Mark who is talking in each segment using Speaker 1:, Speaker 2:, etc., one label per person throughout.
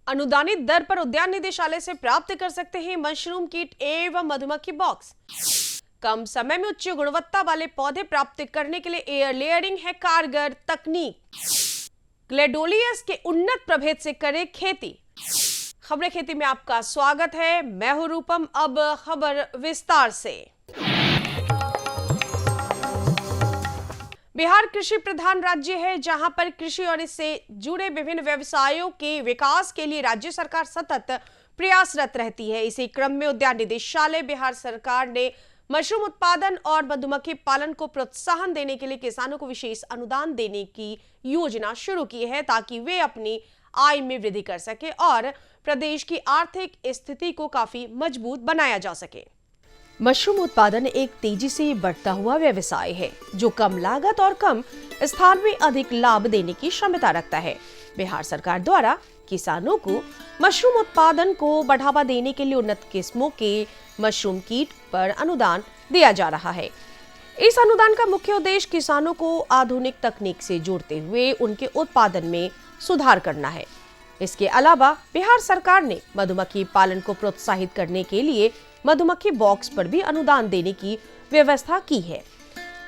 Speaker 1: अनुदानित दर पर उद्यान निदेशालय से प्राप्त कर सकते हैं मशरूम किट एवं मधुमक्खी बॉक्स। कम समय में उच्च गुणवत्ता वाले पौधे प्राप्त करने के लिए एयर लेयरिंग है कारगर तकनीक। ग्लेडोलियस के उन्नत प्रभेद से करें खेती। खबरें खेती में आपका स्वागत है, मैं हूं रूपम। अब खबर विस्तार से। बिहार कृषि प्रधान राज्य है, जहां पर कृषि और इससे जुड़े विभिन्न व्यवसायों के विकास के लिए राज्य सरकार सतत प्रयासरत रहती है। इसी क्रम में उद्यान निदेशालय बिहार सरकार ने मशरूम उत्पादन और मधुमक्खी पालन को प्रोत्साहन देने के लिए किसानों को विशेष अनुदान देने की योजना शुरू की है, ताकि वे अपनी आय में वृद्धि कर सके और प्रदेश की आर्थिक स्थिति को काफी मजबूत बनाया जा सके। मशरूम उत्पादन एक तेजी से बढ़ता हुआ व्यवसाय है, जो कम लागत और कम स्थान में अधिक लाभ देने की क्षमता रखता है। बिहार सरकार द्वारा किसानों को मशरूम उत्पादन को बढ़ावा देने के लिए उन्नत किस्मों के मशरूम कीट पर अनुदान दिया जा रहा है। इस अनुदान का मुख्य उद्देश्य किसानों को आधुनिक तकनीक से जोड़ते हुए उनके उत्पादन में सुधार करना है। इसके अलावा बिहार सरकार ने मधुमक्खी पालन को प्रोत्साहित करने के लिए मधुमक्खी बॉक्स पर भी अनुदान देने की व्यवस्था की है।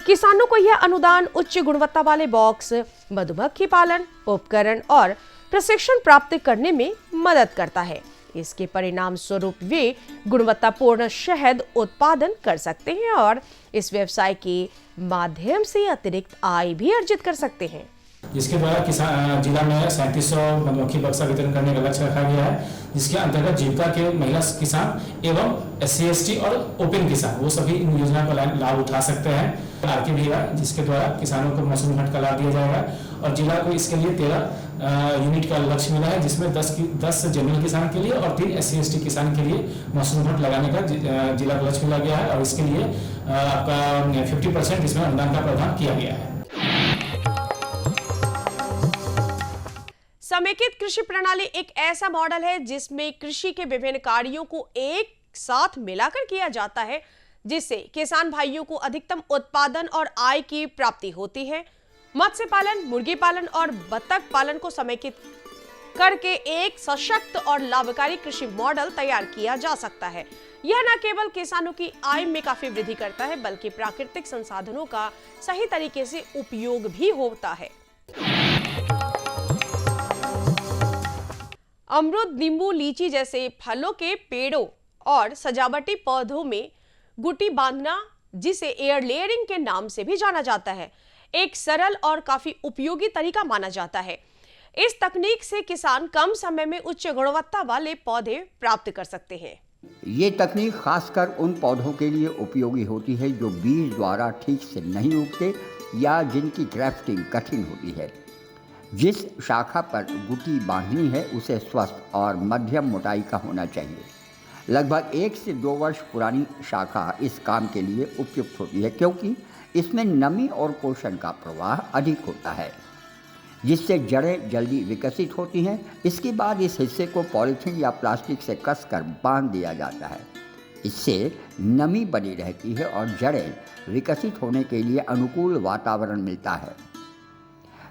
Speaker 1: किसानों को यह अनुदान उच्च गुणवत्ता वाले बॉक्स, मधुमक्खी पालन उपकरण और प्रशिक्षण प्राप्त करने में मदद करता है। इसके परिणाम स्वरूप वे गुणवत्तापूर्ण शहद उत्पादन कर सकते हैं और इस व्यवसाय के माध्यम से अतिरिक्त आय भी अर्जित कर सकते हैं।
Speaker 2: जिसके द्वारा किसान जिला में 3700 मधुमक्खी बक्सा वितरण करने का लक्ष्य रखा गया है, जिसके अंतर्गत जीविका के महिला किसान एवं SC ST और ओपन किसान वो सभी इन योजना का लाभ उठा सकते हैं। आरके भी है, जिसके द्वारा किसानों को मशरूम हट का लाभ दिया जाएगा और जिला को इसके लिए 13 यूनिट का लक्ष्य मिला है, जिसमें 10 जनरल किसान के लिए और 3 SC ST किसान के लिए मशरूम हट लगाने का जिला का लक्ष्य मिला गया है और इसके लिए आपका 50% इसमें अनुदान का प्रावधान किया गया है।
Speaker 1: समेकित कृषि प्रणाली एक ऐसा मॉडल है जिसमें कृषि के विभिन्न कार्यों को एक साथ मिलाकर किया जाता है, जिससे किसान भाइयों को अधिकतम उत्पादन और आय की प्राप्ति होती है। मत्स्य पालन, मुर्गी पालन और बतख पालन को समेकित करके एक सशक्त और लाभकारी कृषि मॉडल तैयार किया जा सकता है। यह न केवल किसानों की आय में काफी वृद्धि करता है, बल्कि प्राकृतिक संसाधनों का सही तरीके से उपयोग भी होता है। अमरूद, नींबू, लीची जैसे फलों के पेड़ों और सजावटी पौधों में गुटी बांधना, जिसे एयर लेयरिंग के नाम से भी जाना जाता है, एक सरल और काफी उपयोगी तरीका माना जाता है। इस तकनीक से किसान कम समय में उच्च गुणवत्ता वाले पौधे प्राप्त कर सकते हैं।
Speaker 3: ये तकनीक खासकर उन पौधों के लिए उपयोगी होती है जो बीज द्वारा ठीक से नहीं उगते या जिनकी ग्राफ्टिंग कठिन होती है। जिस शाखा पर गुटी बांधनी है उसे स्वस्थ और मध्यम मोटाई का होना चाहिए। लगभग 1 से 2 वर्ष पुरानी शाखा इस काम के लिए उपयुक्त होती है, क्योंकि इसमें नमी और पोषण का प्रवाह अधिक होता है, जिससे जड़ें जल्दी विकसित होती हैं। इसके बाद इस हिस्से को पॉलीथीन या प्लास्टिक से कसकर बांध दिया जाता है। इससे नमी बनी रहती है और जड़ें विकसित होने के लिए अनुकूल वातावरण मिलता है।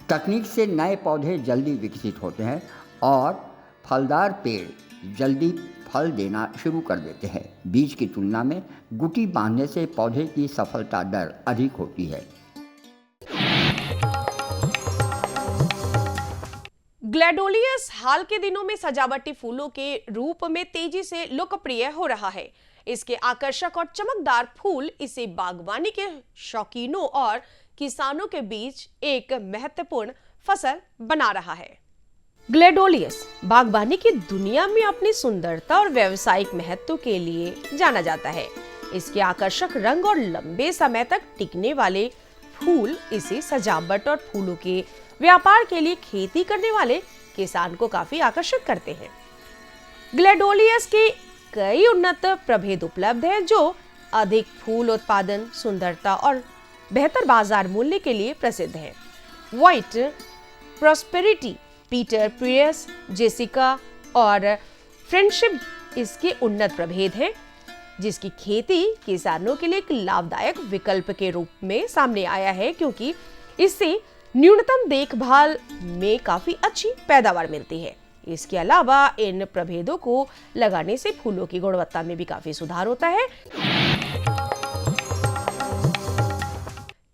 Speaker 3: तकनीक से नए पौधे जल्दी विकसित होते हैं और फलदार पेड़ जल्दी फल देना शुरू कर देते हैं। बीज की तुलना में गुटी बांधने से पौधे की सफलता दर अधिक होती है।
Speaker 1: ग्लेडोलियस हाल के दिनों में सजावटी फूलों के रूप में तेजी से लोकप्रिय हो रहा है। इसके आकर्षक और चमकदार फूल इसे बागवानी के शौकीनों और किसानों के बीच एक महत्वपूर्ण फसल बना रहा है। ग्लेडोलियस बागवानी की दुनिया में अपनी सुंदरता और व्यावसायिक महत्व के लिए जाना जाता है। इसके आकर्षक रंग और लंबे समय तक टिकने वाले फूल इसे सजावट और फूलों के व्यापार के लिए खेती करने वाले किसान को काफी आकर्षित करते हैं। ग्लेडोलियस के कई उन्नत प्रभेद उपलब्ध हैं, जो अधिक फूल उत्पादन, सुंदरता और बेहतर बाजार मूल्य के लिए प्रसिद्ध है। व्हाइट प्रॉस्पेरिटी, पीटर प्रियस, जेसिका और फ्रेंडशिप इसके उन्नत प्रभेद हैं, जिसकी खेती किसानों के लिए एक लाभदायक विकल्प के रूप में सामने आया है, क्योंकि इससे न्यूनतम देखभाल में काफी अच्छी पैदावार मिलती है। इसके अलावा इन प्रभेदों को लगाने से फूलों की गुणवत्ता में भी काफी सुधार होता है।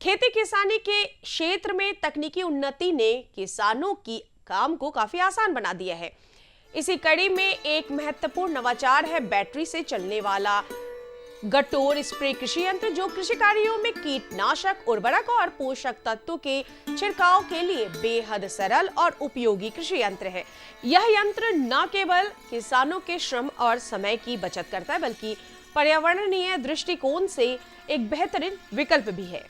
Speaker 1: खेती किसानी के क्षेत्र में तकनीकी उन्नति ने किसानों की काम को काफी आसान बना दिया है। इसी कड़ी में एक महत्वपूर्ण नवाचार है बैटरी से चलने वाला गटोर स्प्रे कृषि यंत्र, जो कृषि कार्यों में कीटनाशक, उर्वरक और पोषक तत्वों के छिड़काव के लिए बेहद सरल और उपयोगी कृषि यंत्र है। यह यंत्र न केवल किसानों के श्रम और समय की बचत करता है, बल्कि पर्यावरणीय दृष्टिकोण से एक बेहतरीन विकल्प भी है।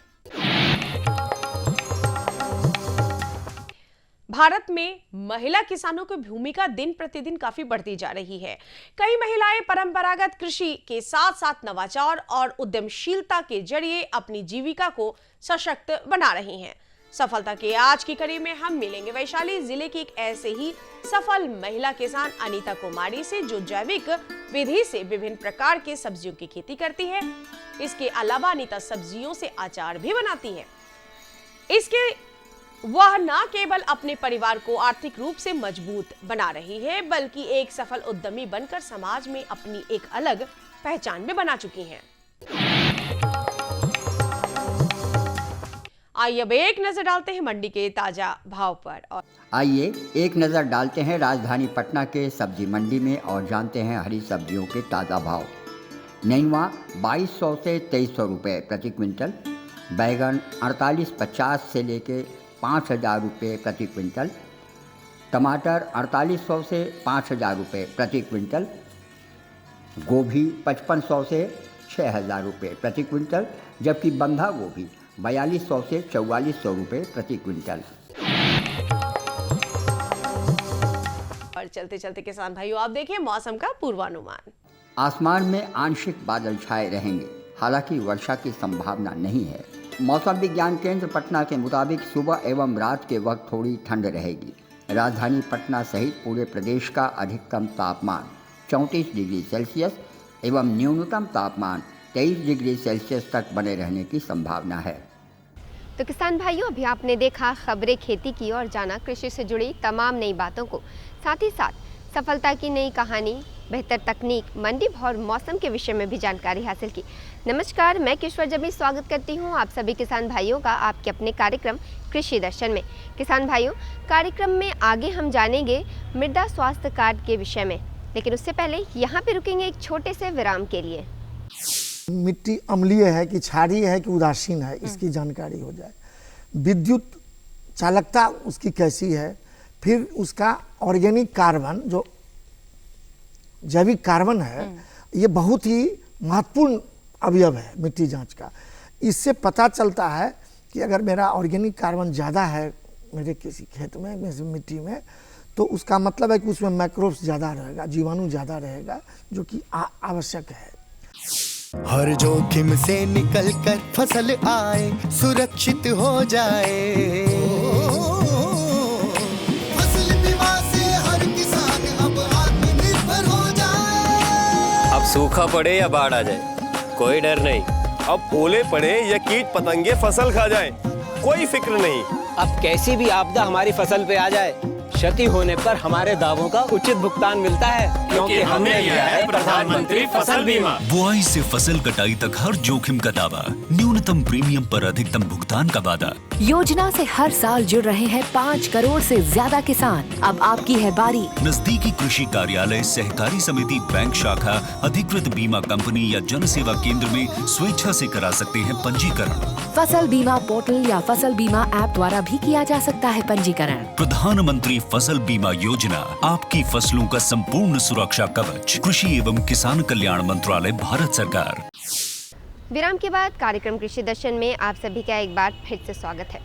Speaker 1: भारत में महिला किसानों की भूमिका दिन प्रतिदिन काफी बढ़ती जा रही है। कई महिलाएं परंपरागत कृषि के साथ साथ नवाचार और उद्यमशीलता के जरिए अपनी जीविका को सशक्त बना रही हैं। सफलता के आज की कड़ी में हम मिलेंगे वैशाली जिले की एक ऐसे ही सफल महिला किसान अनीता कुमारी से, जो जैविक विधि से विभिन्न प्रकार के सब्जियों की खेती करती है। इसके अलावा अनीता सब्जियों से अचार भी बनाती है। इसके वह न केवल अपने परिवार को आर्थिक रूप से मजबूत बना रही है, बल्कि एक सफल उद्यमी बनकर समाज में अपनी एक अलग पहचान भी बना चुकी हैं। आइए अब एक नजर डालते हैं मंडी के ताजा भाव पर। और
Speaker 3: आइए एक नज़र डालते हैं राजधानी पटना के सब्जी मंडी में और जानते हैं हरी सब्जियों के ताज़ा भाव। नेनुआ 2200 से 2300 रुपये प्रति क्विंटल, बैगन 4850 से लेके 5000 रुपये प्रति क्विंटल, टमाटर 4800 से 5000 रुपये प्रति क्विंटल, गोभी 5500 से 6000 रुपये प्रति क्विंटल, जबकि बंधा गोभी 4200 से 4400 रुपये प्रति क्विंटल।
Speaker 1: और चलते चलते किसान भाइयों, आप देखिए मौसम का पूर्वानुमान।
Speaker 3: आसमान में आंशिक बादल छाए रहेंगे, हालांकि वर्षा की संभावना नहीं है। मौसम विज्ञान केंद्र पटना के मुताबिक सुबह एवं रात के वक्त थोड़ी ठंड रहेगी। राजधानी पटना सहित पूरे प्रदेश का अधिकतम तापमान 34 डिग्री सेल्सियस एवं न्यूनतम तापमान 23 डिग्री सेल्सियस तक बने रहने की संभावना है।
Speaker 4: तो किसान भाइयों, अभी आपने देखा खबरें खेती की और जाना कृषि से जुड़ी तमाम नई बातों को, साथ ही साथ सफलता की नई कहानी, बेहतर तकनीक, मंडी भाव और मौसम के विषय में भी जानकारी हासिल की। नमस्कार, मैं किशोर जबी स्वागत करती हूं आप सभी किसान भाइयों का आपके अपने कार्यक्रम कृषि दर्शन में। किसान भाइयों, कार्यक्रम में आगे हम जानेंगे मृदा स्वास्थ्य कार्ड के विषय में, लेकिन उससे पहले यहाँ पे रुकेंगे एक छोटे से विराम के लिए।
Speaker 5: मिट्टी अम्लीय है कि क्षारीय है कि उदासीन है, इसकी जानकारी हो जाए। विद्युत चालकता उसकी कैसी है, फिर उसका ऑर्गेनिक कार्बन जो जैविक कार्बन है, ये बहुत ही महत्वपूर्ण अवयव है मिट्टी जांच का। इससे पता चलता है कि अगर मेरा ऑर्गेनिक कार्बन ज़्यादा है मेरे किसी खेत में, मिट्टी में, तो उसका मतलब है कि उसमें माइक्रोब्स ज़्यादा रहेगा, जीवाणु ज़्यादा रहेगा, जो कि आवश्यक है।
Speaker 6: हर जोखिम से निकल कर फसल आए, सुरक्षित हो जाए। फसल बीमा से हर किसान अब आत्मनिर्भर हो जाए।
Speaker 7: अब सूखा पड़े या बाढ़ आ जाए, कोई डर नहीं।
Speaker 8: अब ओले पड़े या कीट पतंगे फसल खा जाए, कोई फिक्र नहीं।
Speaker 9: अब कैसी भी आपदा हमारी फसल पे आ जाए, क्षति होने पर हमारे दावों का उचित भुगतान मिलता है, क्योंकि हमने लिया है प्रधानमंत्री फसल बीमा।
Speaker 10: बुआई से फसल कटाई तक हर जोखिम का दावा, न्यूनतम प्रीमियम पर अधिकतम भुगतान का वादा।
Speaker 11: योजना से हर साल जुड़ रहे हैं 5 करोड़ से ज्यादा किसान। अब आपकी है बारी।
Speaker 10: नजदीकी कृषि कार्यालय, सहकारी समिति, बैंक शाखा, अधिकृत बीमा कंपनी या जन सेवा केंद्र में स्वेच्छा से करा सकते हैं पंजीकरण।
Speaker 11: फसल बीमा पोर्टल या फसल बीमा ऐप द्वारा भी किया जा सकता है पंजीकरण।
Speaker 10: प्रधानमंत्री फसल बीमा योजना, आपकी फसलों का संपूर्ण सुरक्षा कवच। कृषि एवं किसान कल्याण मंत्रालय, भारत सरकार।
Speaker 4: विराम के बाद कार्यक्रम कृषि दर्शन में आप सभी का एक बार फिर से स्वागत है।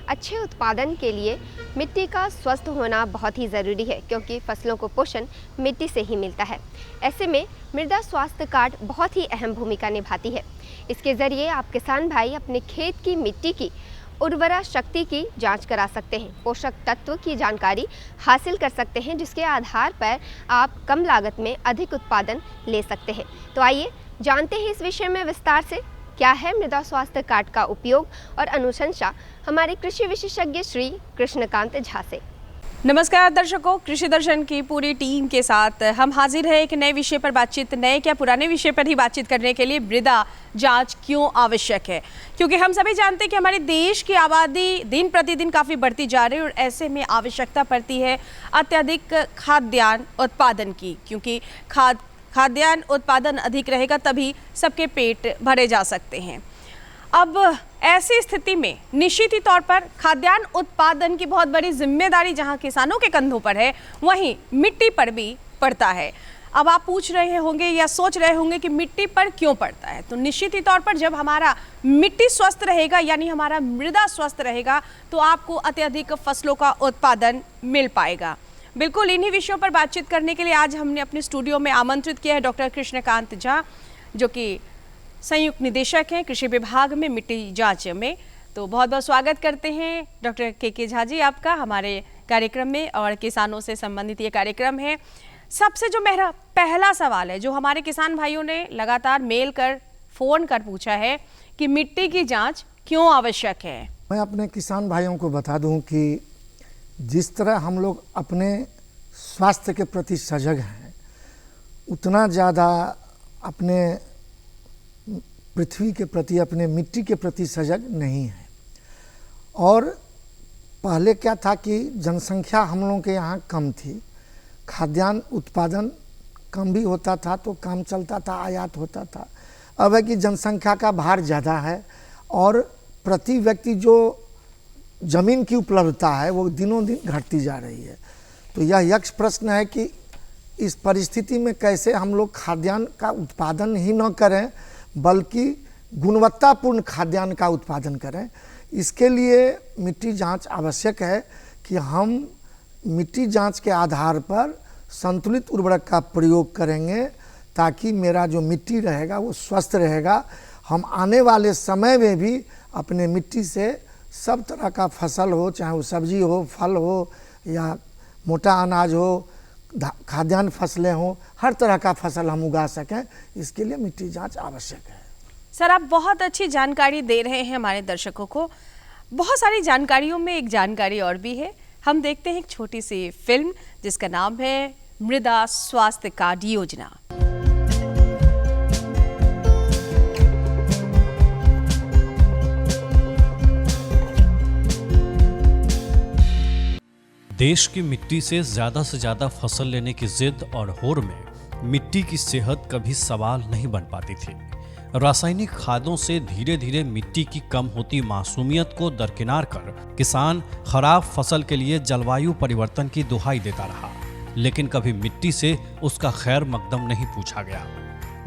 Speaker 4: अच्छे उत्पादन के लिए मिट्टी का स्वस्थ होना बहुत ही ज़रूरी है, क्योंकि फसलों को पोषण मिट्टी से ही मिलता है। ऐसे में मृदा स्वास्थ्य कार्ड बहुत ही अहम भूमिका निभाती है। इसके ज़रिए आप किसान भाई अपने खेत की मिट्टी की उर्वरा शक्ति की जांच करा सकते हैं, पोषक तत्व की जानकारी हासिल कर सकते हैं, जिसके आधार पर आप कम लागत में अधिक उत्पादन ले सकते हैं। तो आइए जानते हैं इस विषय में विस्तार से, क्या है मृदा स्वास्थ्य कार्ड का उपयोग और अनुशंसा, हमारे कृषि विशेषज्ञ श्री कृष्णकांत झा से।
Speaker 1: नमस्कार दर्शकों, कृषि दर्शन की पूरी टीम के साथ हम हाजिर हैं एक नए विषय पर बातचीत, नए क्या पुराने विषय पर ही बातचीत करने के लिए। मृदा जांच क्यों आवश्यक है? क्योंकि हम सभी जानते हैं कि हमारे देश की आबादी दिन प्रतिदिन काफ़ी बढ़ती जा रही है और ऐसे में आवश्यकता पड़ती है अत्यधिक खाद्यान्न उत्पादन की, क्योंकि खाद्यान्न उत्पादन अधिक रहेगा तभी सबके पेट भरे जा सकते हैं। अब ऐसी स्थिति में निश्चित ही तौर पर खाद्यान्न उत्पादन की बहुत बड़ी जिम्मेदारी जहां किसानों के कंधों पर है, वहीं मिट्टी पर भी पड़ता है। अब आप पूछ रहे होंगे या सोच रहे होंगे कि मिट्टी पर क्यों पड़ता है, तो निश्चित ही तौर पर जब हमारा मिट्टी स्वस्थ रहेगा यानी हमारा मृदा स्वस्थ रहेगा तो आपको अत्यधिक फसलों का उत्पादन मिल पाएगा। बिल्कुल इन्हीं विषयों पर बातचीत करने के लिए आज हमने अपने स्टूडियो में आमंत्रित किया है डॉक्टर कृष्णकांत झा, जो कि संयुक्त निदेशक हैं कृषि विभाग में मिट्टी जांच में। तो बहुत बहुत स्वागत करते हैं डॉक्टर के झा जी आपका हमारे कार्यक्रम में, और किसानों से संबंधित ये कार्यक्रम है। सबसे जो मेरा पहला सवाल है, जो हमारे किसान भाइयों ने लगातार मेल कर, फ़ोन कर पूछा है कि मिट्टी की जांच क्यों आवश्यक है।
Speaker 5: मैं अपने किसान भाइयों को बता दूं कि जिस तरह हम लोग अपने स्वास्थ्य के प्रति सजग हैं, उतना ज़्यादा अपने पृथ्वी के प्रति, अपने मिट्टी के प्रति सजग नहीं है। और पहले क्या था कि जनसंख्या हम लोगों के यहाँ कम थी, खाद्यान्न उत्पादन कम भी होता था तो काम चलता था, आयात होता था। अब है कि जनसंख्या का भार ज़्यादा है और प्रति व्यक्ति जो ज़मीन की उपलब्धता है वो दिनों दिन घटती जा रही है। तो यह यक्ष प्रश्न है कि इस परिस्थिति में कैसे हम लोग खाद्यान्न का उत्पादन ही न करें बल्कि गुणवत्तापूर्ण खाद्यान्न का उत्पादन करें। इसके लिए मिट्टी जांच आवश्यक है कि हम मिट्टी जांच के आधार पर संतुलित उर्वरक का प्रयोग करेंगे ताकि मेरा जो मिट्टी रहेगा वो स्वस्थ रहेगा। हम आने वाले समय में भी अपने मिट्टी से सब तरह का फसल हो, चाहे वो सब्जी हो, फल हो या मोटा अनाज हो, खाद्यान्न फसलें हों, हर तरह का फसल हम उगा सकें, इसके लिए मिट्टी जांच आवश्यक है।
Speaker 1: सर, आप बहुत अच्छी जानकारी दे रहे हैं हमारे दर्शकों को। बहुत सारी जानकारियों में एक जानकारी और भी है। हम देखते हैं एक छोटी सी फिल्म जिसका नाम है मृदा स्वास्थ्य कार्ड योजना।
Speaker 12: देश की मिट्टी से ज्यादा फसल लेने की जिद और होड़ में मिट्टी की सेहत कभी सवाल नहीं बन पाती थी। रासायनिक खादों से धीरे धीरे मिट्टी की कम होती मासूमियत को दरकिनार कर किसान खराब फसल के लिए जलवायु परिवर्तन की दुहाई देता रहा, लेकिन कभी मिट्टी से उसका खैर मकदम नहीं पूछा गया।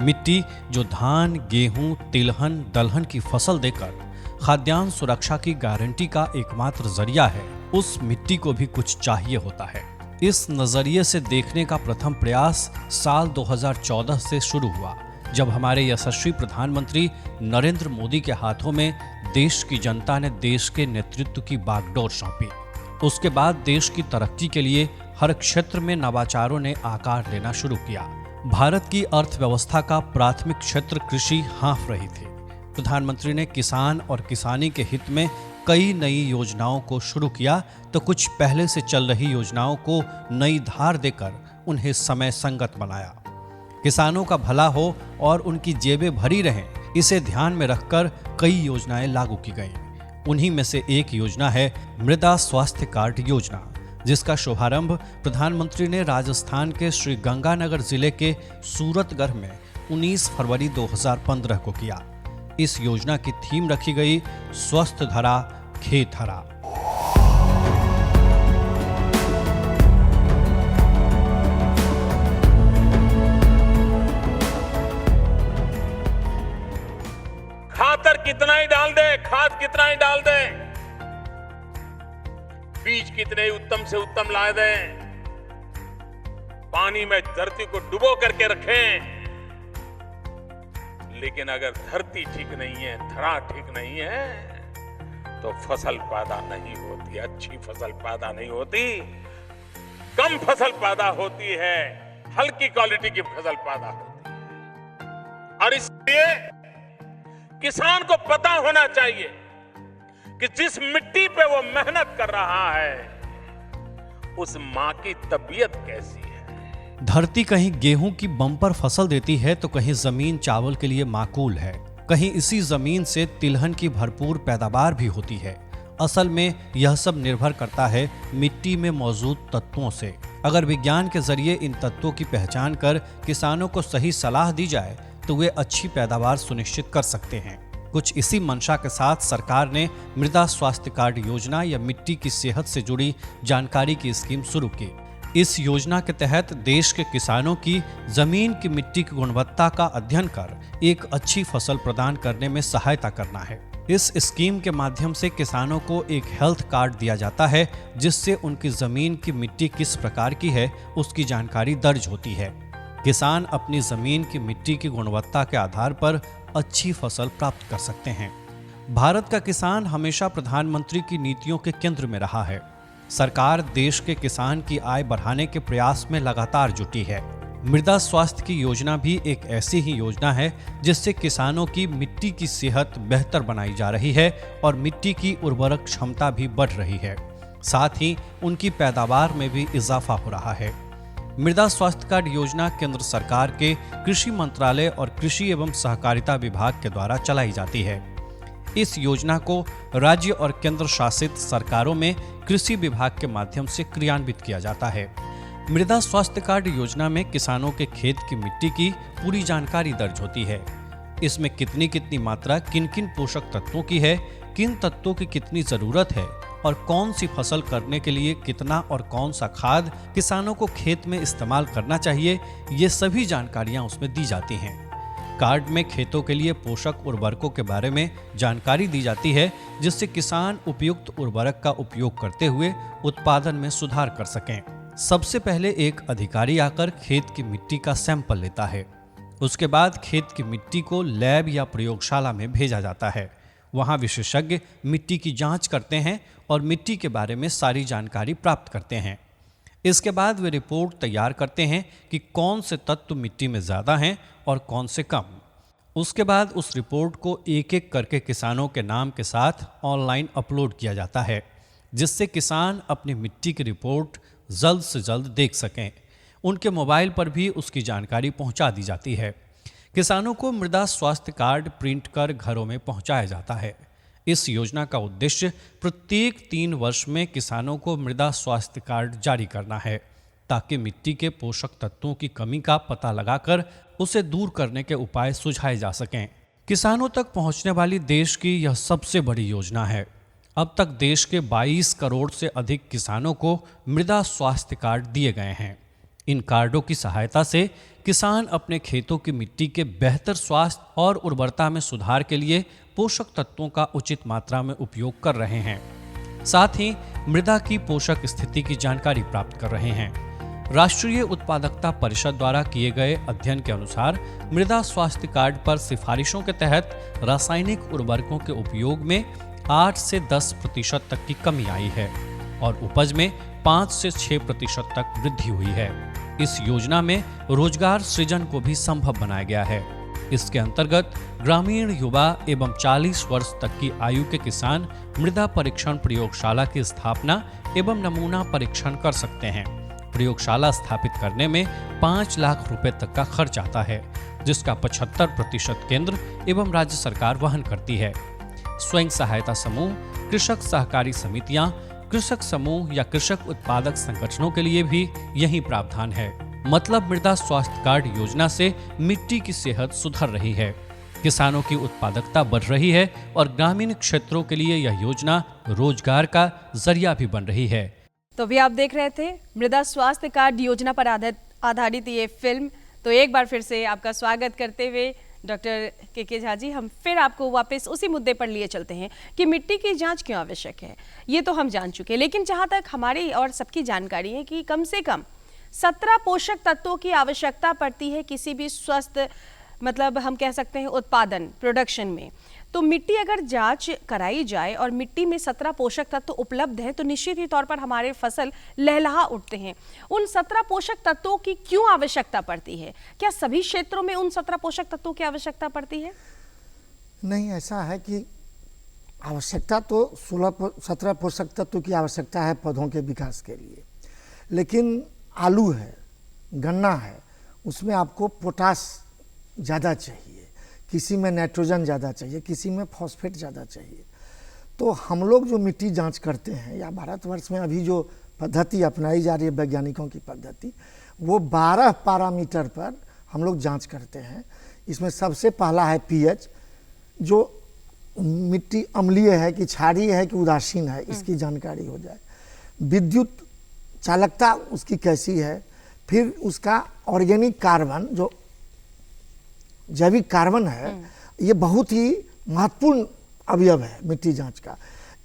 Speaker 12: मिट्टी जो धान, गेहूं, तिलहन, दलहन की फसल देकर खाद्यान्न सुरक्षा की गारंटी का एकमात्र जरिया है, उस मिट्टी को भी कुछ चाहिए होता है। इस नजरिए से देखने का प्रथम प्रयास साल 2014 से शुरू हुआ, जब हमारे यशस्वी प्रधानमंत्री नरेंद्र मोदी के हाथों में देश की जनता ने देश के नेतृत्व की बागडोर सौंपी। उसके बाद देश की तरक्की के लिए हर क्षेत्र में नवाचारों ने आकार लेना शुरू किया। भारत की अर्थव्यवस्था का प्राथमिक क्षेत्र कृषि हाँफ रही थी। प्रधानमंत्री ने किसान और किसानी के हित में कई नई योजनाओं को शुरू किया तो कुछ पहले से चल रही योजनाओं को नई धार देकर उन्हें समय संगत बनाया। किसानों का भला हो और उनकी जेबें भरी रहें, इसे ध्यान में रखकर कई योजनाएं लागू की गईं। उन्हीं में से एक योजना है मृदा स्वास्थ्य कार्ड योजना, जिसका शुभारंभ प्रधानमंत्री ने राजस्थान के श्री गंगानगर जिले के सूरतगढ़ में 19 फरवरी 2015 को किया। इस योजना की थीम रखी गई स्वस्थ धरा खेत हरा।
Speaker 13: खातर कितना ही डाल दे, खाद कितना ही डाल दे, बीज कितने उत्तम से उत्तम ला दे, पानी में धरती को डुबो करके रखें, लेकिन अगर धरती ठीक नहीं है, धरा ठीक नहीं है, तो फसल पैदा नहीं होती, अच्छी फसल पैदा नहीं होती, कम फसल पैदा होती है, हल्की क्वालिटी की फसल पैदा होती है। और इसलिए किसान को पता होना चाहिए कि जिस मिट्टी पे वो मेहनत कर रहा है उस माँ की तबीयत कैसी है।
Speaker 12: धरती कहीं गेहूं की बम्पर फसल देती है तो कहीं जमीन चावल के लिए माकूल है, कहीं इसी जमीन से तिलहन की भरपूर पैदावार भी होती है। असल में यह सब निर्भर करता है मिट्टी में मौजूद तत्वों से। अगर विज्ञान के जरिए इन तत्वों की पहचान कर किसानों को सही सलाह दी जाए तो वे अच्छी पैदावार सुनिश्चित कर सकते हैं। कुछ इसी मंशा के साथ सरकार ने मृदा स्वास्थ्य कार्ड योजना या मिट्टी की सेहत से जुड़ी जानकारी की स्कीम शुरू की। इस योजना के तहत देश के किसानों की जमीन की मिट्टी की गुणवत्ता का अध्ययन कर एक अच्छी फसल प्रदान करने में सहायता करना है। इस स्कीम के माध्यम से किसानों को एक हेल्थ कार्ड दिया जाता है जिससे उनकी जमीन की मिट्टी किस प्रकार की है उसकी जानकारी दर्ज होती है। किसान अपनी जमीन की मिट्टी की गुणवत्ता के आधार पर अच्छी फसल प्राप्त कर सकते हैं। भारत का किसान हमेशा प्रधानमंत्री की नीतियों के केंद्र में रहा है। सरकार देश के किसान की आय बढ़ाने के प्रयास में लगातार जुटी है। मृदा स्वास्थ्य की योजना भी एक ऐसी ही योजना है जिससे किसानों की मिट्टी की सेहत बेहतर बनाई जा रही है और मिट्टी की उर्वरक क्षमता भी बढ़ रही है। साथ ही उनकी पैदावार में भी इजाफा हो रहा है। मृदा स्वास्थ्य कार्ड योजना केंद्र सरकार के कृषि मंत्रालय और कृषि एवं सहकारिता विभाग के द्वारा चलाई जाती है। इस योजना को राज्य और केंद्र शासित सरकारों में कृषि विभाग के माध्यम से क्रियान्वित किया जाता है। मृदा स्वास्थ्य कार्ड योजना में किसानों के खेत की मिट्टी की पूरी जानकारी दर्ज होती है। इसमें कितनी कितनी मात्रा किन किन पोषक तत्वों की है, किन तत्वों की कितनी जरूरत है और कौन सी फसल करने के लिए कितना और कौन सा खाद किसानों को खेत में इस्तेमाल करना चाहिए, ये सभी जानकारियां उसमें दी जाती हैं। कार्ड में खेतों के लिए पोषक उर्वरकों के बारे में जानकारी दी जाती है जिससे किसान उपयुक्त उर्वरक का उपयोग करते हुए उत्पादन में सुधार कर सकें। सबसे पहले एक अधिकारी आकर खेत की मिट्टी का सैंपल लेता है। उसके बाद खेत की मिट्टी को लैब या प्रयोगशाला में भेजा जाता है। वहां विशेषज्ञ मिट्टी की जांच करते हैं और मिट्टी के बारे में सारी जानकारी प्राप्त करते हैं। इसके बाद वे रिपोर्ट तैयार करते हैं कि कौन से तत्व मिट्टी में ज़्यादा हैं और कौन से कम। उसके बाद उस रिपोर्ट को एक एक करके किसानों के नाम के साथ ऑनलाइन अपलोड किया जाता है जिससे किसान अपनी मिट्टी की रिपोर्ट जल्द से जल्द देख सकें। उनके मोबाइल पर भी उसकी जानकारी पहुंचा दी जाती है। किसानों को मृदा स्वास्थ्य कार्ड प्रिंट कर घरों में पहुंचाया जाता है। इस योजना का उद्देश्य प्रत्येक 3 वर्ष में किसानों को मृदा स्वास्थ्य कार्ड जारी करना है ताकि मिट्टी के पोषक तत्वों की कमी का पता लगाकर उसे दूर करने के उपाय सुझाए जा सकें। किसानों तक पहुंचने वाली देश की यह सबसे बड़ी योजना है। अब तक देश के 22 करोड़ से अधिक किसानों को मृदा स्वास्थ्य कार्ड दिए गए हैं। इन कार्डों की सहायता से किसान अपने खेतों की मिट्टी के बेहतर स्वास्थ्य और उर्वरता में सुधार के लिए पोषक तत्वों का उचित मात्रा में उपयोग कर रहे हैं। साथ ही मृदा की पोषक स्थिति की जानकारी प्राप्त कर रहे हैं। राष्ट्रीय उत्पादकता परिषद द्वारा किए गए अध्ययन के अनुसार मृदा स्वास्थ्य कार्ड पर सिफारिशों के तहत रासायनिक उर्वरकों के उपयोग में 8 से 10% तक की कमी आई है और उपज में 5 से 6% तक वृद्धि हुई है। इस योजना में रोजगार सृजन को भी संभव बनाया गया है। इसके अंतर्गत ग्रामीण युवा एवं 40 वर्ष तक की आयु के किसान मृदा परीक्षण प्रयोगशाला की स्थापना एवं नमूना परीक्षण कर सकते हैं। प्रयोगशाला स्थापित करने में 5 लाख रुपए तक का खर्च आता है जिसका 75% केंद्र एवं राज्य सरकार वहन करती है। स्वयं सहायता समूह, कृषक सहकारी समितियां, कृषक समूह या कृषक उत्पादक संगठनों के लिए भी यही प्रावधान है। मतलब मृदा स्वास्थ्य कार्ड योजना से मिट्टी की सेहत सुधर रही है, किसानों की उत्पादकता बढ़ रही है और ग्रामीण क्षेत्रों के लिए यह योजना रोजगार का जरिया भी बन रही है।
Speaker 1: तो अभी आप देख रहे थे मृदा स्वास्थ्य कार्ड योजना पर आधारित ये फिल्म। तो एक बार फिर से आपका स्वागत करते हुए डॉक्टर के झा जी, हम फिर आपको वापस उसी मुद्दे पर लिए चलते हैं कि मिट्टी की जांच क्यों आवश्यक है। ये तो हम जान चुके हैं, लेकिन जहां तक हमारी और सबकी जानकारी है कि कम से कम 17 पोषक तत्वों की आवश्यकता पड़ती है किसी भी स्वस्थ, मतलब हम कह सकते हैं उत्पादन, प्रोडक्शन में। तो मिट्टी अगर जांच कराई जाए और मिट्टी में 17 पोषक तत्व उपलब्ध हैं तो निश्चित ही तौर पर हमारे फसल लहलहा उठते हैं। उन 17 पोषक तत्वों की क्यों आवश्यकता पड़ती है? क्या सभी क्षेत्रों में उन 17 पोषक तत्वों की आवश्यकता पड़ती है?
Speaker 5: नहीं, ऐसा है कि आवश्यकता तो 17 पोषक तत्व की आवश्यकता है पौधों के विकास के लिए, लेकिन आलू है, गन्ना है, उसमें आपको पोटास ज़्यादा चाहिए, किसी में नाइट्रोजन ज़्यादा चाहिए, किसी में फॉस्फेट ज़्यादा चाहिए। तो हम लोग जो मिट्टी जांच करते हैं, या भारतवर्ष में अभी जो पद्धति अपनाई जा रही है वैज्ञानिकों की पद्धति, वो 12 पैरामीटर पर हम लोग जांच करते हैं। इसमें सबसे पहला है पीएच, जो मिट्टी अम्लीय है कि क्षारीय है कि उदासीन है, इसकी जानकारी हो जाए। विद्युत चालकता उसकी कैसी है, फिर उसका ऑर्गेनिक कार्बन, जो जैविक कार्बन है, ये बहुत ही महत्वपूर्ण अवयव है मिट्टी जांच का।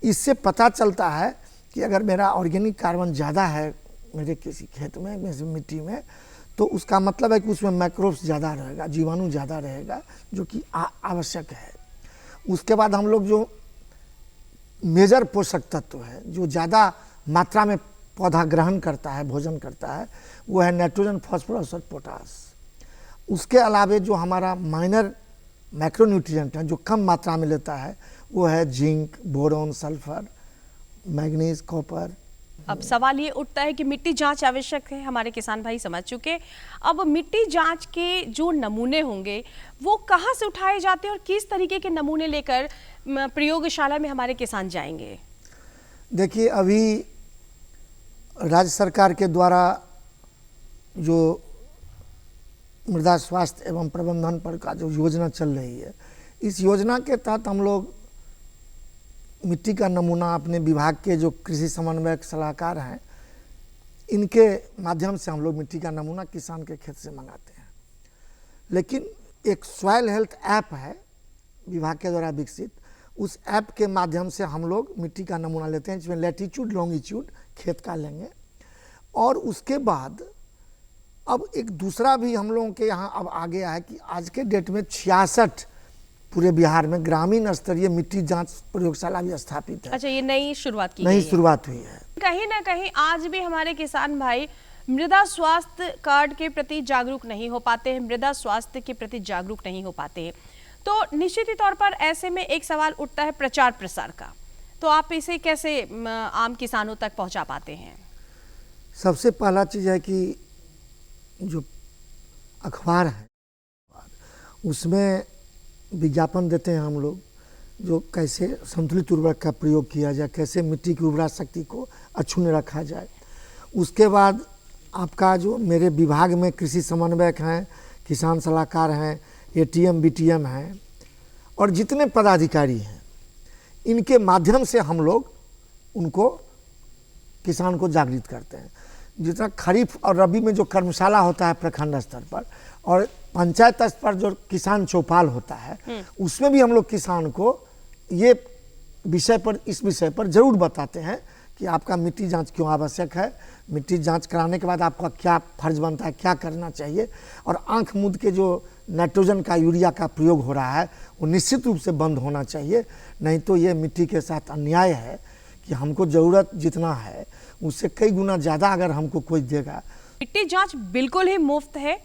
Speaker 5: इससे पता चलता है कि अगर मेरा ऑर्गेनिक कार्बन ज़्यादा है मेरे किसी खेत में, मिट्टी में, तो उसका मतलब है कि उसमें माइक्रोब्स ज़्यादा रहेगा, जीवाणु ज़्यादा रहेगा, जो कि आवश्यक है। उसके बाद हम लोग जो मेजर पोषक तत्व है, जो ज़्यादा मात्रा में पौधा ग्रहण करता है, भोजन करता है, वो है नाइट्रोजन, फास्फोरस और पोटास। उसके अलावे जो हमारा माइनर मैक्रोन्यूट्रिएंट है, जो कम मात्रा में लेता है, वो है zinc, boron, sulphur, manganese, copper.
Speaker 1: अब सवाल ये उठता है कि मिट्टी जांच आवश्यक है, हमारे किसान भाई समझ चुके। अब मिट्टी जांच के जो नमूने होंगे वो कहाँ से उठाए जाते हैं और किस तरीके के नमूने लेकर प्रयोगशाला में हमारे किसान जाएंगे?
Speaker 5: देखिए, अभी राज्य सरकार के द्वारा जो मृदा स्वास्थ्य एवं प्रबंधन पर का जो योजना चल रही है, इस योजना के तहत हम लोग मिट्टी का नमूना अपने विभाग के जो कृषि समन्वयक सलाहकार हैं, इनके माध्यम से हम लोग मिट्टी का नमूना किसान के खेत से मंगाते हैं। लेकिन एक सॉइल हेल्थ ऐप है विभाग के द्वारा विकसित, उस ऐप के माध्यम से हम लोग मिट्टी का नमूना लेते हैं, जिसमें लैटीट्यूड, लॉन्गिट्यूड खेत का लेंगे। और उसके बाद अब एक दूसरा भी हम लोगों के यहाँ अब आ गया है कि आज के डेट में 66 पूरे बिहार में ग्रामीण स्तरीय मिट्टी जांच प्रयोगशाला भी स्थापित है।
Speaker 1: अच्छा, ये नई शुरुआत की
Speaker 5: नई शुरुआत हुई है।
Speaker 1: कहीं ना कहीं आज भी हमारे किसान भाई मृदा स्वास्थ्य कार्ड के प्रति जागरूक नहीं हो पाते हैं, मृदा स्वास्थ्य के प्रति जागरूक नहीं हो पाते हैं। तो निश्चित ही तौर पर ऐसे में एक सवाल उठता है प्रचार प्रसार का, तो आप इसे कैसे आम किसानों तक पहुंचा पाते हैं?
Speaker 5: सबसे पहला चीज़ है कि जो अखबार है उसमें विज्ञापन देते हैं हम लोग, जो कैसे संतुलित उर्वरक का प्रयोग किया जाए, कैसे मिट्टी की उर्वरा शक्ति को अक्षुण्ण रखा जाए। उसके बाद आपका जो मेरे विभाग में कृषि समन्वयक हैं, किसान सलाहकार हैं, एटीएम, बीटीएम हैं और जितने पदाधिकारी हैं, इनके माध्यम से हम लोग उनको किसान को जागृत करते हैं। जितना खरीफ और रबी में जो कर्मशाला होता है प्रखंड स्तर पर और पंचायत स्तर पर जो किसान चौपाल होता है, उसमें भी हम लोग किसान को ये विषय पर, इस विषय पर जरूर बताते हैं कि आपका मिट्टी जांच क्यों आवश्यक है, मिट्टी जांच कराने के बाद आपका क्या फर्ज बनता है, क्या करना चाहिए। और आंख मूंद के जो नाइट्रोजन का, यूरिया का प्रयोग हो रहा है, वो निश्चित रूप से बंद होना चाहिए। नहीं तो ये मिट्टी के साथ अन्याय है कि हमको ज़रूरत जितना है उससे कई गुना ज़्यादा अगर हमको कोई देगा।
Speaker 1: मिट्टी जांच बिल्कुल ही मुफ्त है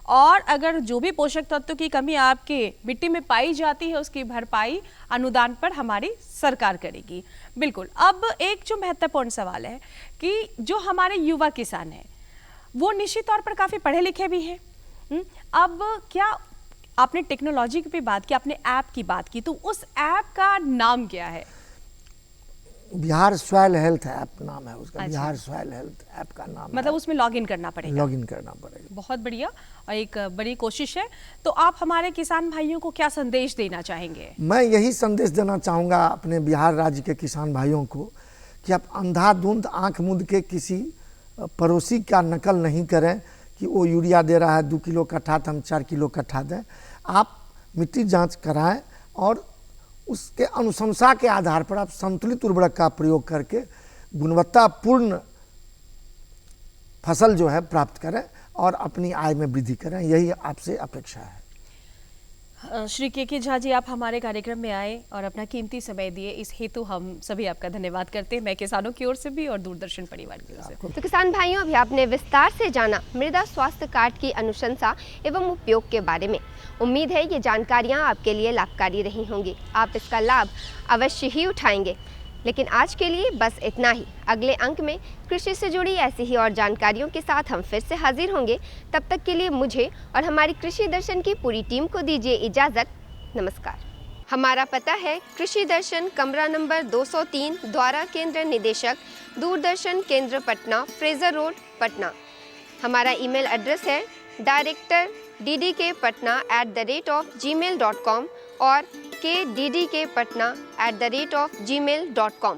Speaker 1: और अगर जो भी पोषक तत्व की कमी आपके मिट्टी में पाई जाती है, उसकी भरपाई अनुदान पर हमारी सरकार करेगी। बिल्कुल। अब एक जो महत्वपूर्ण सवाल है कि जो हमारे युवा किसान हैं वो निश्चित तौर पर काफ़ी पढ़े लिखे भी हैं। अब क्या आपने टेक्नोलॉजी की बात की, आपने ऐप की बात की, तो उस ऐप का नाम क्या है?
Speaker 5: बिहार सॉइल हेल्थ ऐप नाम है उसका। अच्छा। बिहार सॉइल हेल्थ ऐप का नाम
Speaker 1: मतलब उसमें लॉगिन करना पड़ेगा?
Speaker 5: लॉगिन करना पड़ेगा।
Speaker 1: बहुत बढ़िया और एक बड़ी कोशिश है। तो आप हमारे किसान भाइयों को क्या संदेश देना चाहेंगे?
Speaker 5: मैं यही संदेश देना चाहूँगा अपने बिहार राज्य के किसान भाइयों को कि आप अंधाधुंध आँख मूंद के किसी पड़ोसी का नकल नहीं करें कि वो यूरिया दे रहा है 2 किलो कट्ठा तो हम 4 किलो कट्ठा दें। आप मिट्टी जाँच कराएँ और उसके अनुशंसा के आधार पर आप संतुलित उर्वरक का प्रयोग करके गुणवत्तापूर्ण फसल जो है प्राप्त करें और अपनी आय में वृद्धि करें, यही आपसे अपेक्षा है।
Speaker 1: श्री के झा जी, आप हमारे कार्यक्रम में आए और अपना कीमती समय दिए, इस हेतु हम सभी आपका धन्यवाद करते हैं, मैं किसानों की ओर से भी और दूरदर्शन परिवार की ओर से।
Speaker 4: तो किसान भाइयों, अभी आपने विस्तार से जाना मृदा स्वास्थ्य कार्ड की अनुशंसा एवं उपयोग के बारे में। उम्मीद है ये जानकारियाँ आपके लिए लाभकारी रही होंगी, आप इसका लाभ अवश्य ही उठाएंगे। लेकिन आज के लिए बस इतना ही। अगले अंक में कृषि से जुड़ी ऐसी ही और जानकारियों के साथ हम फिर से हाजिर होंगे। तब तक के लिए मुझे और हमारी कृषि दर्शन की पूरी टीम को दीजिए इजाज़त। नमस्कार। हमारा पता है कृषि दर्शन, कमरा नंबर 203, द्वारा केंद्र निदेशक, दूरदर्शन केंद्र पटना, फ्रेजर रोड, पटना। हमारा ईमेल एड्रेस है director@ddkpatna@gmail.com और kddkpatna@gmail.com।